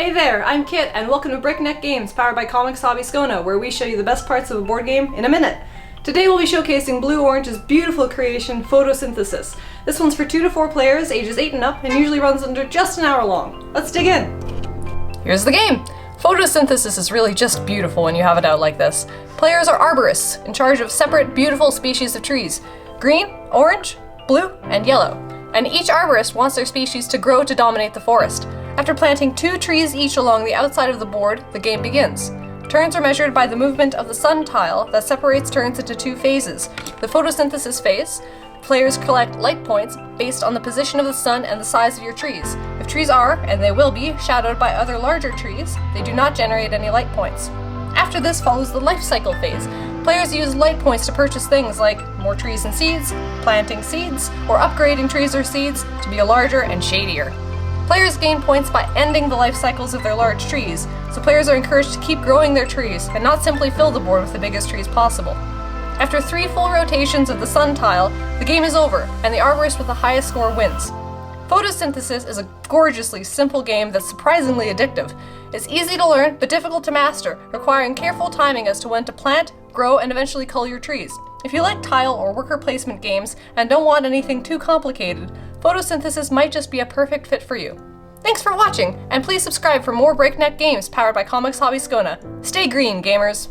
Hey there, I'm Kit, and welcome to Breakneck Games, powered by Comex Scona, where we show you the best parts of a board game in a minute. Today we'll be showcasing Blue Orange's beautiful creation, Photosynthesis. This one's for 2 to 4 players, ages 8 and up, and usually runs under just an hour long. Let's dig in! Here's the game! Photosynthesis is really just beautiful when you have it out like this. Players are arborists, in charge of separate beautiful species of trees. Green, orange, blue, and yellow. And each arborist wants their species to grow to dominate the forest. After planting 2 trees each along the outside of the board, the game begins. Turns are measured by the movement of the sun tile that separates turns into 2 phases. The photosynthesis phase, players collect light points based on the position of the sun and the size of your trees. If trees are, and they will be, shadowed by other larger trees, they do not generate any light points. After this follows the life cycle phase. Players use light points to purchase things like more trees and seeds, planting seeds, or upgrading trees or seeds to be larger and shadier. Players gain points by ending the life cycles of their large trees, so players are encouraged to keep growing their trees and not simply fill the board with the biggest trees possible. After 3 full rotations of the sun tile, the game is over, and the arborist with the highest score wins. Photosynthesis is a gorgeously simple game that's surprisingly addictive. It's easy to learn, but difficult to master, requiring careful timing as to when to plant, grow, and eventually cull your trees. If you like tile or worker placement games and don't want anything too complicated, Photosynthesis might just be a perfect fit for you. Thanks for watching, and please subscribe for more Breakneck Games powered by Comex Scona. Stay green, gamers!